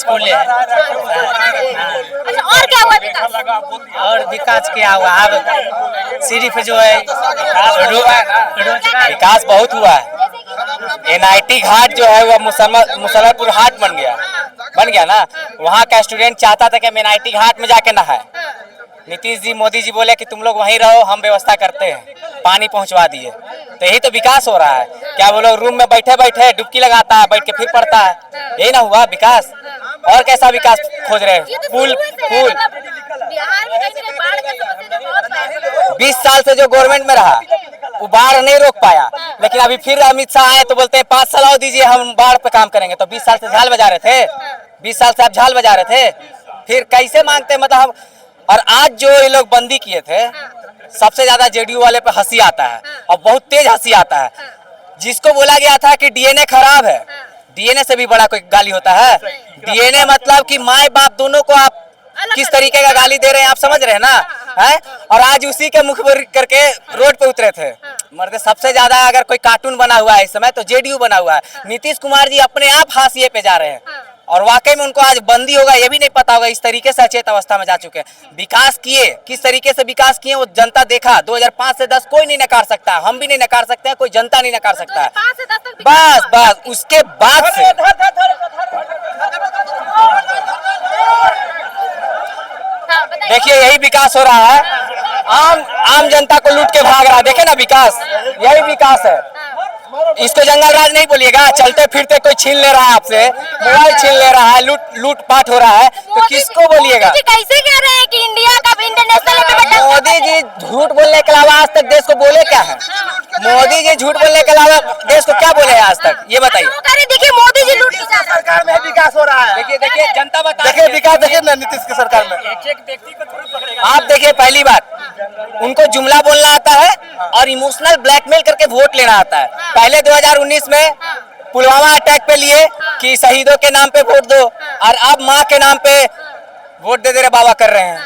School है। अच्छा, और क्या हुआ विकास? और विकास क्या हुआ, अब सिर्फ जो है विकास बहुत हुआ है। NIT घाट जो है वो मुसलमानपुर हाट बन गया ना। वहाँ का स्टूडेंट चाहता था कि हम NIT घाट में जाके नहाए। नीतीश जी, मोदी जी बोले कि तुम लोग वहीं रहो, हम व्यवस्था करते हैं, पानी पहुंचवा दिए। तो यही तो विकास हो रहा है। क्या वो लोग रूम में बैठे बैठे डुबकी लगाता है, बैठ के फिर पढ़ता है, यही ना हुआ विकास। और कैसा विकास खोज रहे हैं? पुल बिहार में कहीं ना बाढ़ की समस्या तो बहुत है। 20 साल से जो गवर्नमेंट में रहा वो बाढ़ नहीं रोक पाया, लेकिन अभी फिर अमित शाह आए तो बोलते हैं 5 साल और दीजिए, हम बाढ़ पे काम करेंगे। तो 20 साल से झाल बजा रहे थे, 20 साल से आप झाल बजा रहे थे, फिर कैसे मांगते मतलब हम। और आज जो ये लोग बंदी किए थे, सबसे ज्यादा JDU वाले पे हंसी आता है और बहुत तेज हंसी आता है। जिसको बोला गया था कि DNA खराब है, DNA से भी बड़ा कोई गाली होता है। DNA मतलब कि माँ बाप दोनों को आप किस तरीके का गाली दे रहे हैं, आप समझ रहे हैं ना, है? और आज उसी के मुख पर करके रोड पे उतरे थे। मर्द सबसे ज्यादा अगर कोई कार्टून बना हुआ है इस समय तो JDU बना हुआ है। नीतीश कुमार जी अपने आप हाशिए पे जा रहे हैं और वाकई में उनको आज बंदी होगा ये भी नहीं पता होगा, इस तरीके से अचेत अवस्था में जा चुके हैं। विकास किए, किस तरीके से विकास किए वो जनता देखा। 2005 से 10 कोई नहीं नकार सकता, हम भी नहीं नकार सकते हैं, कोई जनता नहीं नकार सकता है। बस उसके बाद से देखिए यही विकास हो रहा है। आम जनता को लूट के भाग रहा है, देखे ना विकास, यही विकास है। इसको जंगल राज नहीं बोलिएगा। चलते फिरते कोई छीन ले रहा है आपसे, मोबाइल छीन ले रहा है, लूट पाट हो रहा है, तो किसको बोलिएगा? कैसे कह रहे हैं कि इंडिया का इंटरनेशनल लेवल पे मोदी जी झूठ बोलने के अलावा आज तक देश को बोले क्या है? मोदी जी झूठ बोलने के अलावा देश को क्या बोले हैं आज तक, ये बताइए। देखिए मोदी जी लूट सरकार में विकास हो रहा है। देखिए जनता बता, देखिए विकास देखिए ना नीतीश की सरकार में। आप देखिए पहली बात उनको जुमला बोलना आता है और इमोशनल ब्लैकमेल करके वोट लेना आता है। पहले 2019 में पुलवामा अटैक पे लिए कि शहीदों के नाम पे वोट दो, और अब माँ के नाम पे वोट दे दे रहे बाबा कर रहे हैं।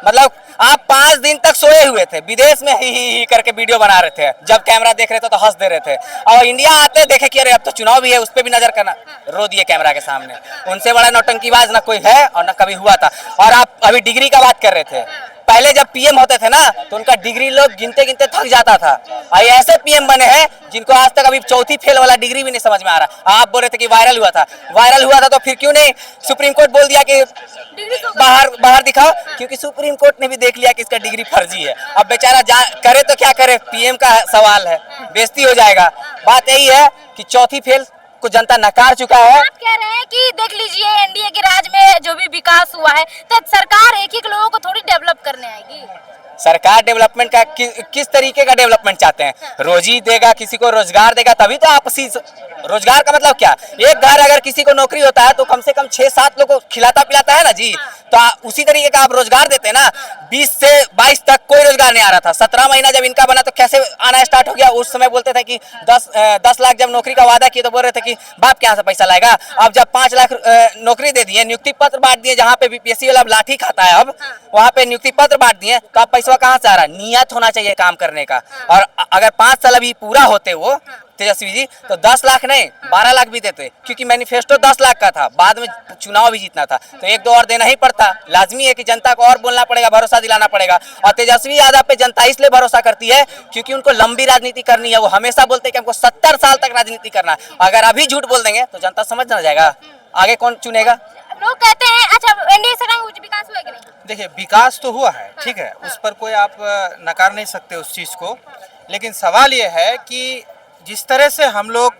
मतलब आप 5 दिन तक सोए हुए थे, विदेश में ही करके वीडियो बना रहे थे, जब कैमरा देख रहे थे तो हंस दे रहे थे, और इंडिया आते देखे कि अरे अब तो चुनाव भी है, उस पर भी नजर करना, रो दिए कैमरा के सामने। उनसे बड़ा नौटंकीबाज ना कोई है और ना कभी हुआ था। और आप अभी डिग्री का बात कर रहे थे, पहले जब PM होते थे ना तो उनका डिग्री लोग गिनते गिनते थक जाता था, और ऐसे PM बने हैं जिनको आज तक अभी चौथी फेल वाला डिग्री भी नहीं समझ में आ रहा। आप बोल रहे थे कि वायरल हुआ था तो फिर क्यों नहीं सुप्रीम कोर्ट बोल दिया कि बाहर दिखाओ, क्योंकि सुप्रीम कोर्ट ने भी देख लिया कि इसका डिग्री फर्जी है। अब बेचारा करे तो क्या करे, PM का सवाल है, बेइज्जती हो जाएगा। बात यही है कि चौथी फेल को जनता नकार चुका है। आप कह रहे हैं कि देख लीजिए NDA के राज में जो भी विकास हुआ है तो सरकार एक एक लोगों को थोड़ी डेवलप करने आएगी। सरकार डेवलपमेंट का किस तरीके का डेवलपमेंट चाहते हैं? रोजी देगा, किसी को रोजगार देगा, तभी तो आपसी रोजगार का मतलब क्या? एक घर अगर किसी को नौकरी होता है तो कम से कम 6-7 लोगों को खिलाता पिलाता है ना जी। तो उसी तरीके का आप रोजगार देते हैं ना। 20 से 22 तक कोई रोजगार नहीं आ रहा था, 17 महीना जब इनका बना तो कैसे आना स्टार्ट हो गया। उस समय बोलते थे कि 10 लाख जब नौकरी का वादा किए तो बोल रहे थे कि बाप के यहाँ से पैसा लाएगा। अब जब 5 लाख नौकरी दे दिए, नियुक्ति पत्र बांट दिए, जहाँ पे BPSC वाला लाठी खाता है अब वहाँ पे नियुक्ति पत्र बांट दिए, तो अब पैसा कहाँ से आ रहा है? नियत होना चाहिए काम करने का। और अगर 5 साल अभी पूरा होते वो तेजस्वी जी तो 10 लाख नहीं 12 लाख भी देते, क्योंकि मैनिफेस्टो 10 लाख का था, बाद में चुनाव भी जीतना था तो 1-2 और देना ही पड़ता। लाजमी है कि जनता को और बोलना पड़ेगा, भरोसा दिलाना पड़ेगा। और तेजस्वी यादव पे जनता इसलिए भरोसा करती है क्योंकि उनको लंबी राजनीति करनी है। वो हमेशा बोलते हैं कि हमको 70 साल तक राजनीति करना है। अगर अभी झूठ बोल देंगे तो जनता समझ ना जाएगा, आगे कौन चुनेगा। लोग कहते हैं अच्छा NDA सरकार में विकास हुआ कि नहीं? देखिए विकास तो हुआ है, ठीक है, उस पर कोई आप नकार नहीं सकते उस चीज़ को। लेकिन सवाल ये है कि जिस तरह से हम लोग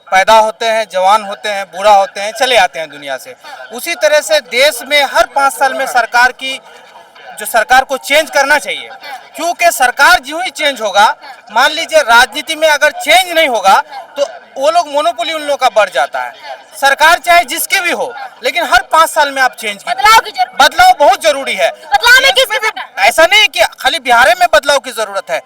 पैदा होते हैं, जवान होते हैं, बूढ़ा होते हैं, चले आते हैं दुनिया से, उसी तरह से देश में हर 5 साल में सरकार को चेंज करना चाहिए। क्योंकि सरकार जो ही चेंज होगा, मान लीजिए राजनीति में अगर चेंज नहीं होगा तो वो लोग मोनोपोली उन लोगों का बढ़ जाता है। सरकार चाहे जिसकी भी हो, लेकिन हर 5 साल में आप चेंज कीजिए। बदलाव बहुत जरूरी है। बदलाव में किस ऐसा नहीं कि खाली बिहार में बदलाव की जरूरत है।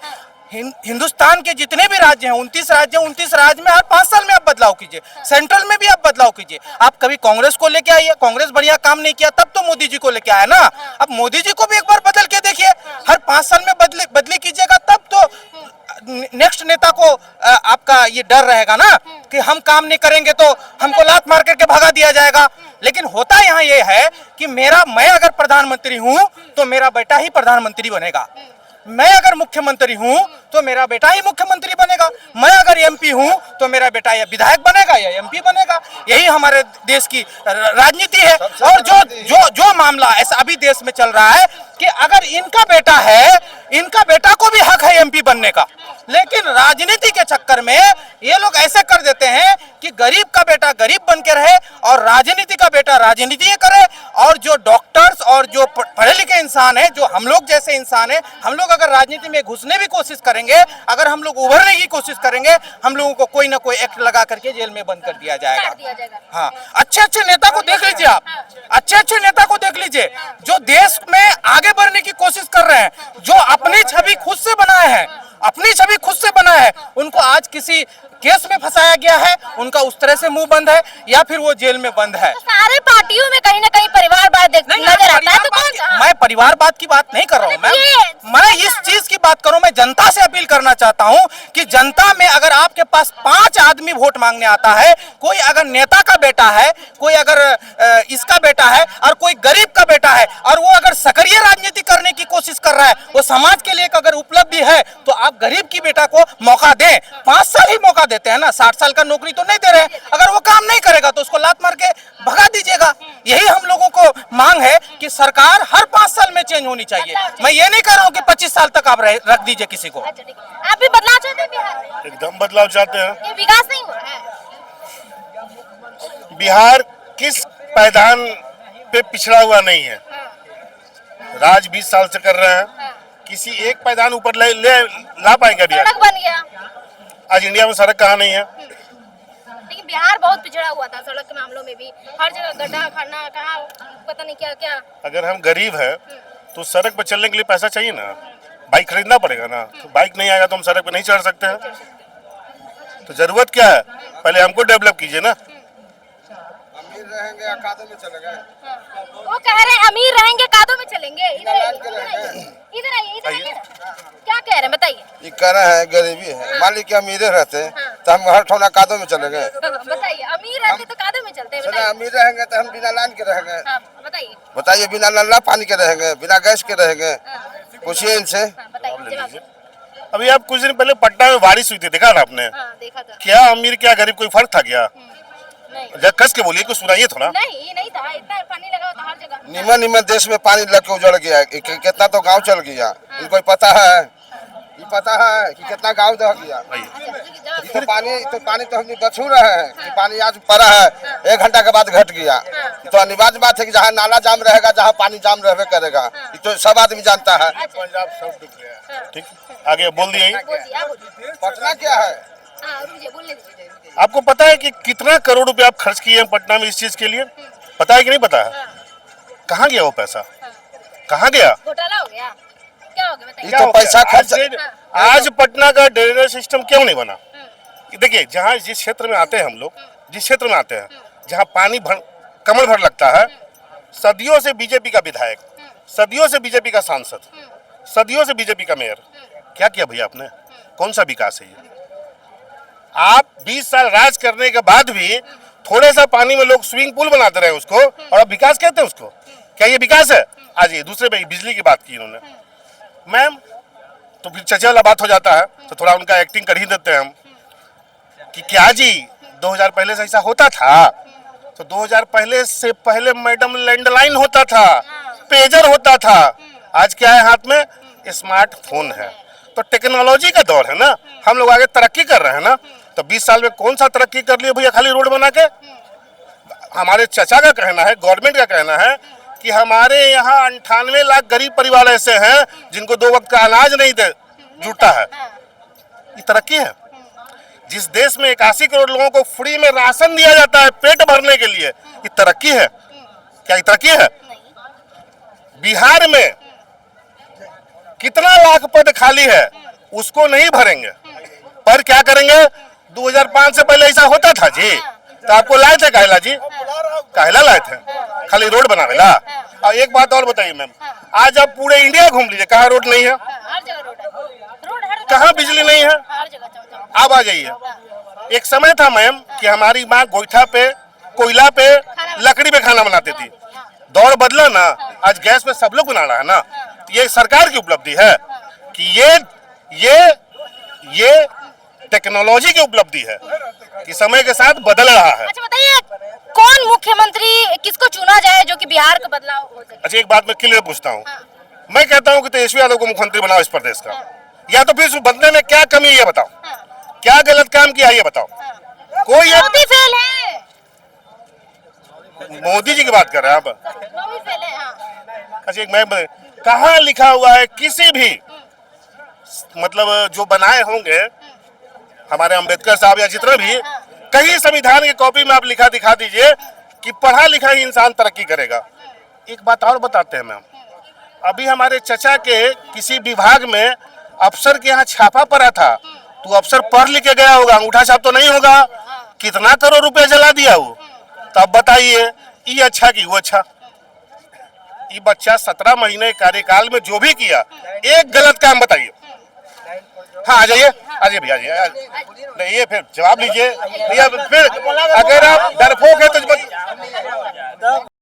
हिंदुस्तान के जितने भी राज्य हैं, 29 राज्य हैं, 29 राज्य में हर 5 साल में आप बदलाव कीजिए। सेंट्रल में भी आप बदलाव कीजिए। आप कभी कांग्रेस को लेके आइए, कांग्रेस बढ़िया काम नहीं किया तब तो मोदी जी को लेके आया ना। अब मोदी जी को भी एक बार बदल के देखिए, हर 5 साल में बदली कीजिएगा, तब तो नेक्स्ट नेता को आपका ये डर रहेगा ना कि हम काम नहीं करेंगे तो हमको लात मार करके भगा दिया जाएगा। लेकिन होता यहाँ ये है कि मैं अगर प्रधानमंत्री हूँ तो मेरा बेटा ही प्रधानमंत्री बनेगा, मैं अगर मुख्यमंत्री हूँ तो मेरा बेटा ही मुख्यमंत्री बनेगा, मैं अगर एमपी हूँ तो मेरा बेटा या विधायक बनेगा या एमपी बनेगा। यही हमारे देश की राजनीति है। और जो मामला ऐसा अभी देश में चल रहा है कि अगर इनका बेटा है, इनका बेटा को भी हक है एमपी बनने का, लेकिन राजनीति के चक्कर में ये लोग ऐसे कर देते हैं कि गरीब का बेटा गरीब बन के रहे और राजनीति का बेटा राजनीति करे। और जो डॉक्टर्स और जो पढ़े लिखे इंसान है, जो हम लोग जैसे इंसान है, हम लोग अगर राजनीति में घुसने भी कोशिश करेंगे, अगर हम लोग उभरने की कोशिश करेंगे, हम लोगों को कोई ना कोई एक्ट लगा करके जेल में बंद कर दिया जाएगा। हाँ, अच्छे नेता को देख लीजिए आप, अच्छे नेता को देख लीजिए जो देश में आगे बढ़ने की कोशिश कर रहे हैं, जो अपनी छवि खुद से बनाए हैं, अपनी छवि खुद से बना है, उनको आज किसी केस में फंसाया गया है, उनका उस तरह से मुंह बंद है या फिर वो जेल में बंद है। तो सारे पार्टियों में कहीं ना कहीं परिवारवाद नजर आता है, तो कौन सा? मैं परिवारवाद की बात नहीं कर रहा हूँ, मैं इस चीज की बात करूँ, मैं जनता से अपील करना चाहता हूँ कि जनता में अगर आपके पास 5 आदमी वोट मांगने आता है, कोई अगर नेता का बेटा है, कोई अगर इसका बेटा है और कोई गरीब का बेटा है और वो अगर सक्रिय राजनीति करने की कोशिश कर रहा है, वो समाज के लिए अगर उपलब्धि है, तो आप गरीब की बेटा को मौका दें। 5 साल ही मौका देते हैं ना, 60 साल का नौकरी तो नहीं दे रहे हैं। अगर वो काम नहीं करेगा तो उसको लात मार के भगा दीजिएगा। यही हम लोगों को मांग है कि सरकार हर 5 साल में चेंज होनी चाहिए। मैं ये नहीं कह रहा हूँ कि 25 साल तक आप रख दीजिए किसी को। अच्छा, ठीक है। आप भी बदलाव चाहते हैं बिहार में? एकदम बदलाव चाहते हैं। ये विकास नहीं हो रहा है। बिहार किस पायदान पे पिछड़ा हुआ नहीं है, राज 20 साल से कर रहे हैं, किसी एक पायदान ऊपर ला पाएंगे बिहार? सड़क बन गया, आज इंडिया में सड़क कहाँ नहीं है? लेकिन बिहार बहुत पिछड़ा हुआ था सड़क के मामलों में भी, हर जगह गड्ढा खड़ना, कहाँ पता नहीं क्या क्या। अगर हम गरीब हैं तो सड़क पर चलने के लिए पैसा चाहिए ना, बाइक खरीदना पड़ेगा ना, तो बाइक नहीं आएगा तो हम सड़क पर नहीं चढ़ सकते हैं। तो जरूरत क्या है, पहले हमको डेवलप कीजिए ना। अमीर रहेंगे अकादों में चले गए, वो कह रहे हैं अमीर रहेंगे कादों में चलेंगे। इधर आइए, क्या कह रहे हैं बताइए। ये कह रहे हैं गरीबी है, मान लीजिए अमीर रहते तो हम हर ठोना कादों में चले गए। बताइए, अमीर रहते तो कादों में चलते हैं, बताइए। अमीर रहेंगे तो हम बिना लाइन के रहेंगे। बताइए बताइए, बिना नल्ला पानी के रहेंगे, बिना गैस के रहेंगे, पूछिए इनसे। बताइए। अभी आप कुछ दिन पहले पटना में बारिश हुई थी, देखा ना आपने? देखा था। क्या अमीर क्या गरीब कोई फर्क था क्या? जब कस के बोलिए, कुछ सुनाइए थोड़ा। नहीं, ये नहीं था, इतना पानी लगा था हर जगह। निमन देश में पानी लग के उजड़ गया, कितना तो गांव चल गया। इनको पता है, ये पता है कि कितना गांव दह गया। तो पानी तो हम बछू रहे हैं कि पानी आज पड़ा है, 1 घंटा के बाद घट गया। तो अनिवार्य बात है कि जहाँ नाला जाम रहेगा, जहाँ पानी जाम रहबे करेगा, ये तो सब आदमी जानता है। पंजाब सब डूब गया। ठीक, आगे बोल दिए। पटना क्या है? आपको पता है कि कितना करोड़ रुपए आप खर्च किए हैं पटना में इस चीज के लिए? पता है कि नहीं पता है? कहाँ गया वो पैसा, कहाँ गया? घोटाला हो गया, क्या हो गया बताइए। ये तो पैसा खर्च। आज पटना का ड्रेनेज सिस्टम क्यों नहीं बना? देखिए, जहाँ जिस क्षेत्र में आते हैं हम लोग, जिस क्षेत्र में आते हैं जहाँ पानी कमर भर लगता है, सदियों से बीजेपी का विधायक, सदियों से बीजेपी का सांसद, सदियों से बीजेपी का मेयर, क्या किया भैया आपने? कौन सा विकास है ये? आप 20 साल राज करने के बाद भी थोड़े सा पानी में लोग स्विमिंग पूल बनाते रहे उसको, और अब विकास कहते हैं उसको? क्या ये विकास है? आज ये दूसरे भाई बिजली की बात की उन्होंने, मैम, तो फिर चर्चा वाला बात हो जाता है, तो थोड़ा उनका एक्टिंग कर ही देते हैं हम कि क्या जी 2000 पहले से ऐसा होता था? तो 2000 पहले से पहले मैडम लैंडलाइन होता था, पेजर होता था, आज क्या है हाथ में? स्मार्टफोन है। तो टेक्नोलॉजी का दौर है ना, हम लोग आगे तरक्की कर रहे हैं ना। तो 20 साल में कौन सा तरक्की कर लिए भैया, खाली रोड बना के? हमारे चाचा का कहना है, गवर्नमेंट का कहना है कि हमारे यहाँ 98 लाख गरीब परिवार ऐसे हैं जिनको 2 वक्त का अनाज नहीं जुटता है। ये तरक्की है? जिस देश में 81 करोड़ लोगों को फ्री में राशन दिया जाता है पेट भरने के लिए, ये तरक्की है? क्या ये तरक्की है? बिहार में कितना लाख पद खाली है, उसको नहीं भरेंगे, पर क्या करेंगे? 2005 से पहले ऐसा होता था जी, तो आपको लाए थे काहेला जी? काहेला लाए थे? खाली रोड बनावेला? और एक बात और बताइए मैम, आज आप पूरे इंडिया घूम लीजिए, कहाँ रोड नहीं है? कहाँ बिजली नहीं है? हर जगह चमचम। अब आ जाइए, एक समय था मैम कि हमारी माँ गोईठा पे, कोयला पे, लकड़ी पे खाना बनाती थी। दौर बदला ना, आज गैस पे सब लोग बना रहा है ना। ये सरकार की उपलब्धि है कि ये टेक्नोलॉजी की उपलब्धि है कि समय के साथ बदल रहा है। अच्छा बताइए, कौन मुख्यमंत्री किसको चुना जाए जो कि बिहार का बदलाव हो सके? अच्छा, एक बात मैं क्लियर पूछता हूँ, मैं कहता हूँ कि तेजस्वी यादव को मुख्यमंत्री बनाओ इस प्रदेश का, या तो फिर उस बंदे में क्या कमी है ये बताओ, क्या गलत काम किया ये बताओ। कोई मोदी फेल है, मोदी जी की बात कर रहे हैं आप? मोदी फेल है। हाँ। अच्छा, एक मैं कहाँ लिखा हुआ है किसी भी, मतलब जो बनाए होंगे हमारे अंबेडकर साहब या जितना भी, कहीं संविधान की कॉपी में आप लिखा दिखा दीजिए कि पढ़ा लिखा ही इंसान तरक्की करेगा। एक बात और बताते हैं मैम, अभी हमारे चचा के किसी विभाग में अफसर के यहाँ छापा पड़ा था, तो अफसर पढ़ लिख के गया होगा, अंगूठा छाप तो नहीं होगा, कितना करोड़ रुपया जला दिया वो। तब बताइए ये अच्छा कि वो अच्छा? ये बच्चा 17 महीने कार्यकाल में जो भी किया, एक गलत काम बताइए। हाँ आ जाइए भैया, नहीं ये फिर जवाब लीजिए भैया, फिर अगर आप डरपोक है तो